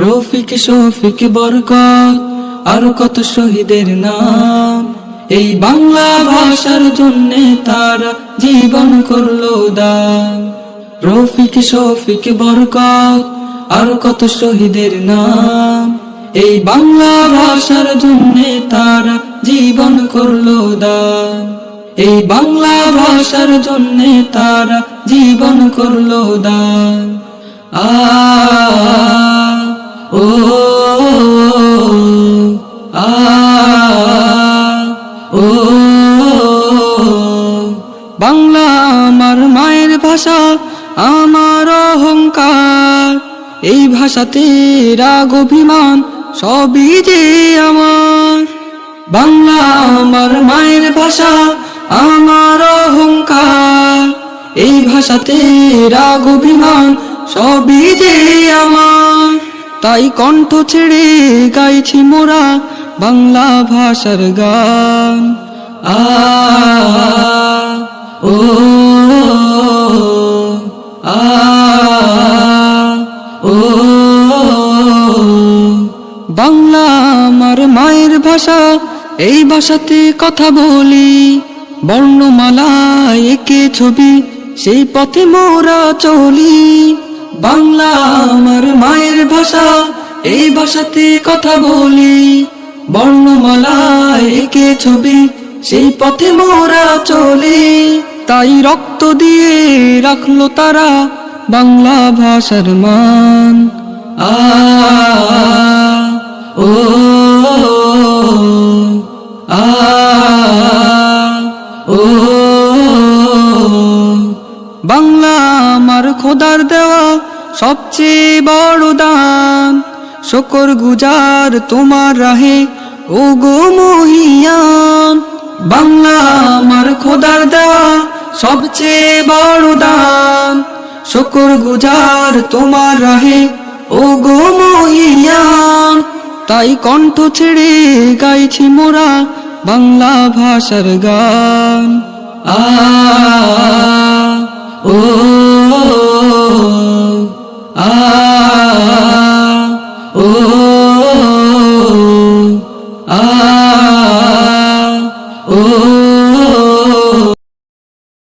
রফিক শফিক বরকত আর কত শহীদের নাম, এই বাংলা ভাষার জন্যে তারা জীবন করলো দান। রফিক শফিক বরকত আর কত শহীদের নাম, এই বাংলা ভাষার জন্যে তারা জীবন করলো দান। এই বাংলা ভাষার জন্যে তারা জীবন করলো দান। ও ও বাংলা আমার মায়ের ভাষা, আমার অহংকার। এই ভাষাতে রাগ অভিমান সবই যে আমার। বাংলা আমার মায়ের ভাষা, আমার অহংকার। এই ভাষাতে রাগ অভিমান সবই যে আমার। তাই কণ্ঠ ছেড়ে গাইছি মোরা বাংলা ভাষার গান। ও ও বাংলা আমার মায়ের ভাষা, এই ভাষাতে কথা বলি। বর্ণমালা একে ছবি, সেই পথে মোরা চলি। বাংলা আমার মায়ের ভাষা, এই ভাষাতে কথা বলি। বর্ণমালা একে ছবি, সেই পথে মোরা চলি। তাই রক্ত দিয়ে রাখলো তারা বাংলা ভাষার মান। ও ও বাংলা আমার খোদার দেওয়া সবচেয়ে বড় দান। শুকর গুজার তোমার রাহে ও গো মহিয়ান। বাংলা আমার খোদার দেওয়া সবচেয়ে বড় দান। শুকর গুজার তোমার রাহে ও গো মহিয়ান। তাই কণ্ঠ ছেড়ে গাইছি মোরা বাংলা ভাষার গান। ও